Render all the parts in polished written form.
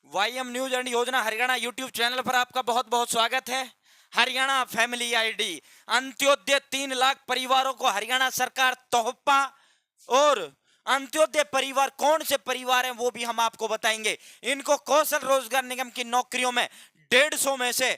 वाईएम news and योजना Haryana YouTube channel पर आपका बहुत बहुत स्वागत है। हरियाणा फैमिली आईडी अंत्योदय 3 लाख परिवारों को हरियाणा सरकार तोहफा। और अंत्योदय परिवार कौन से परिवार हैं वो भी हम आपको बताएंगे। इनको कौशल रोजगार निगम की नौकरियों में 150 में से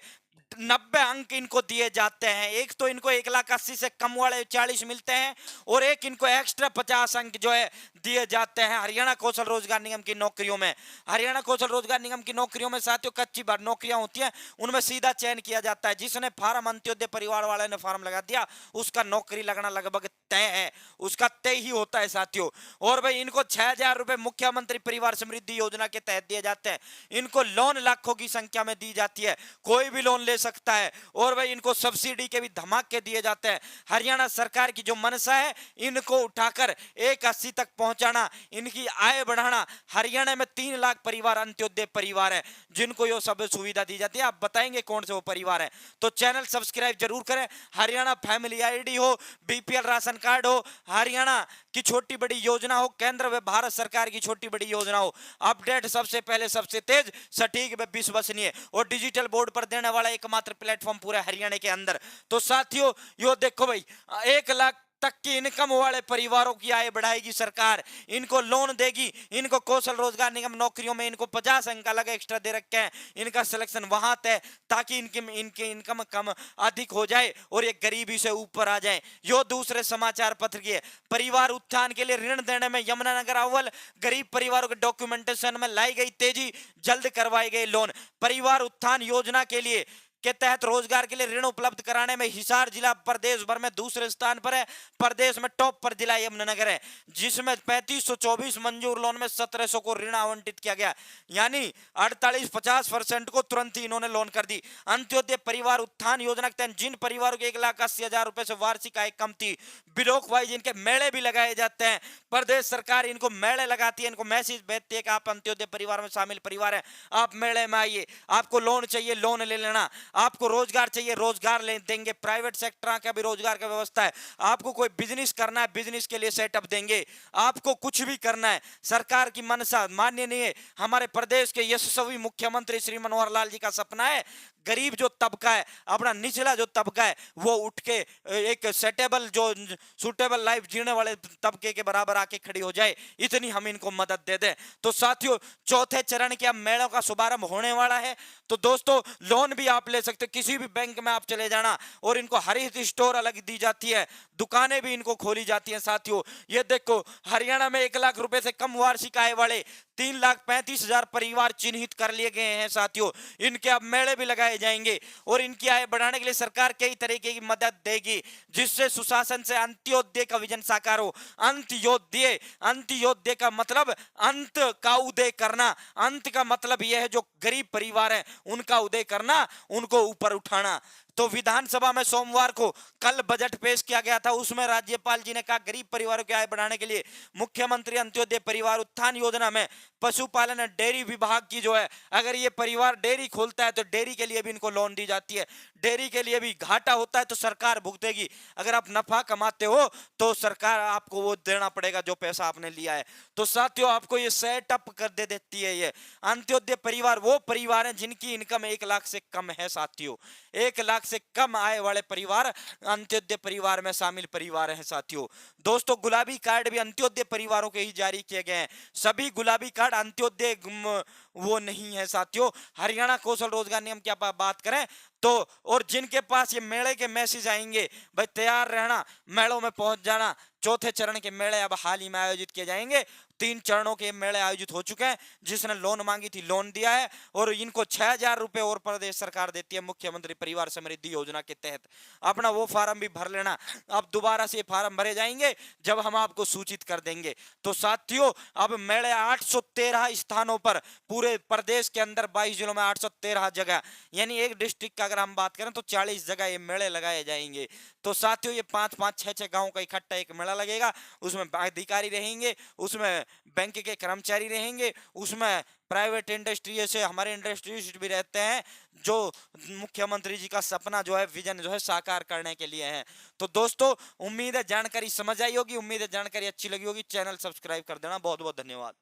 90 अंक इनको दिए जाते हैं। एक तो इनको 1,80,000 से कम वाले 40 मिलते हैं और एक इनको एक्स्ट्रा 50 अंक जो है दिए जाते हैं हरियाणा कौशल रोजगार निगम की नौकरियों में। हरियाणा कौशल रोजगार निगम की नौकरियों में साथियों कच्ची बार नौकरियां होती हैं, उनमें सीधा चयन किया जाता है। जिसने फार्म अंत्योदय परिवार वाले ने फार्म लगा दिया उसका नौकरी लगना लगभग तय है, उसका तय ही होता है साथियों। और भाई इनको 6,000 रुपए मुख्यमंत्री परिवार समृद्धि योजना के तहत दिए जाते हैं। इनको लोन लाखों की संख्या में दी जाती है, कोई भी लोन ले सकता है। और भाई इनको सब्सिडी के भी धमाके दिए जाते हैं। हरियाणा सरकार की जो मनसा है इनको उठाकर 1,80,000 तक पहुंचाना, इनकी आय बढ़ाना। हरियाणा में 3 लाख परिवार अंत्योदय परिवार है जिनको ये सब सुविधा दी जाती है। आप बताएंगे कौन से वो परिवार है, तो चैनल सब्सक्राइब जरूर करें। हरियाणा फैमिली आईडी हो, बीपीएल राशन कार्ड हो, हरियाणा की छोटी बड़ी योजना हो, केंद्र व भारत सरकार की छोटी बड़ी योजना हो, अपडेट सबसे पहले सबसे तेज सटीक व विश्वसनीय और डिजिटल बोर्ड पर देने वाला एकमात्र प्लेटफॉर्म पूरे हरियाणा के अंदर। तो साथियों यो देखो भाई 1 लाख तक की इनकम वाले परिवारों की आय बढ़ाएगी सरकार, इनको लोन देगी। इनको कौशल रोजगार निगम नौकरियों में इनको 50 अंक अलग एक्स्ट्रा दे रखे हैं। इनका सिलेक्शन वहां तय ताकि इनकी इनकम कम अधिक हो जाए और ये गरीबी से ऊपर आ जाए। यो दूसरे समाचार पत्र की है। परिवार उत्थान के लिए ऋण देने में यमुनानगर अव्वल, गरीब परिवारों के डॉक्यूमेंटेशन में लाई गई तेजी, जल्द करवाए गए लोन। परिवार उत्थान योजना के लिए के तहत रोजगार के लिए ऋण उपलब्ध कराने में हिसार जिला प्रदेश भर में दूसरे स्थान पर है। प्रदेश में टॉप पर जिला यमुनानगर है जिसमें 3524 मंजूर लोन में 1700 को ऋण आवंटित किया गया, यानी 48-50% को तुरंत ही इन्होंने लोन कर दी। अंत्योदय परिवार उत्थान योजना के तहत जिन परिवारों के 1,80,000 रुपए से वार्षिक आय कम थी, ब्लॉक वाइज इनके मेले भी लगाए जाते हैं। प्रदेश सरकार इनको मेले लगाती है, इनको मैसेज भेजती है कि आप अंत्योदय परिवार में शामिल परिवार है, आप मेले में आइए। आपको लोन चाहिए लोन ले लेना, आपको रोजगार चाहिए रोजगार ले देंगे। प्राइवेट सेक्टर का भी रोजगार का व्यवस्था है। आपको कोई बिजनेस करना है बिजनेस के लिए सेटअप देंगे। आपको कुछ भी करना है, सरकार की मनसा माननीय हमारे प्रदेश के यशस्वी मुख्यमंत्री श्री मनोहर लाल जी का सपना है गरीब जो तबका है, अपना निचला जो तबका है वो उठ के एक सेटेबल जो सूटेबल लाइफ जीने वाले तबके के बराबर आके खड़ी हो जाए, इतनी हम इनको मदद दे दें। तो साथियों चौथे चरण के अब मेलों का शुभारंभ होने वाला है। तो दोस्तों लोन भी आप ले सकते, किसी भी बैंक में आप चले जाना और इनको हरित स्टोर अलग दी जाती है, दुकानें भी इनको खोली जाती हैं। साथियों ये देखो हरियाणा में 1 लाख रुपए से कम वार्षिक आय वाले 3,35,000 परिवार चिन्हित कर लिए गए हैं। साथियों इनके अब मेले भी लगाए जाएंगे और इनकी आय बढ़ाने के लिए सरकार कई तरीके की मदद देगी जिससे सुशासन से अंत्योदय का विजन साकार हो। अंत्योदय, अंत्योदय का मतलब अंत का उदय करना। अंत का मतलब यह है जो गरीब परिवार है उनका उदय करना, उनको ऊपर उठाना। तो विधानसभा में सोमवार को कल बजट पेश किया गया था, उसमें राज्यपाल जी ने कहा गरीब परिवारों की आय बढ़ाने के लिए मुख्यमंत्री अंत्योदय परिवार उत्थान योजना में पशुपालन और डेयरी विभाग की जो है, अगर ये परिवार डेयरी खोलता है तो डेयरी के लिए भी इनको लोन दी जाती है। डेयरी के लिए भी घाटा होता है तो सरकार भुगतेगी, अगर आप नफा कमाते हो तो सरकार आपको वो देना पड़ेगा जो पैसा आपने लिया है। तो साथियों आपको ये सेटअप कर दे देती है। ये अंत्योदय परिवार वो परिवार है जिनकी इनकम 1 लाख से कम है। साथियों 1 लाख से कम आय वाले परिवार अंत्योदय परिवार में शामिल परिवार हैं। साथियों दोस्तों गुलाबी कार्ड भी अंत्योदय परिवारों के ही जारी किए गए हैं। सभी गुलाबी कार्ड अंत्योदय वो नहीं है। साथियों हरियाणा कौशल रोजगार निगम की आप बात करें तो, और जिनके पास ये मेले के मैसेज आएंगे भाई तैयार रहना, मेलों में पहुंच जाना। चौथे चरण के मेले अब हाल ही में आयोजित किए जाएंगे। 3 चरणों के मेले आयोजित हो चुके हैं। जिसने लोन मांगी थी लोन दिया है और इनको 6,000 रुपए और प्रदेश सरकार देती है मुख्यमंत्री परिवार समृद्धि योजना के तहत। अपना वो फार्म भी भर लेना, अब दोबारा से फार्म भरे जाएंगे जब हम आपको सूचित कर देंगे। तो साथियों अब मेले 813 स्थानों पर पूरे प्रदेश के अंदर 22 जिलों में 813 जगह, यानी एक डिस्ट्रिक्ट का अगर हम बात करें तो 40 जगह ये मेले लगाए जाएंगे। तो साथियों ये 5-5, 6-6 गांव का इकट्ठा एक मेला लगेगा, उसमें अधिकारी रहेंगे, उसमें बैंक के कर्मचारी रहेंगे, उसमें प्राइवेट इंडस्ट्री से हमारे इंडस्ट्रियलिस्ट भी रहते हैं जो मुख्यमंत्री जी का सपना जो है विजन जो है साकार करने के लिए है। तो दोस्तों उम्मीद है जानकारी समझ आई होगी, उम्मीद है जानकारी अच्छी लगी होगी। चैनल सब्सक्राइब कर देना। बहुत बहुत धन्यवाद।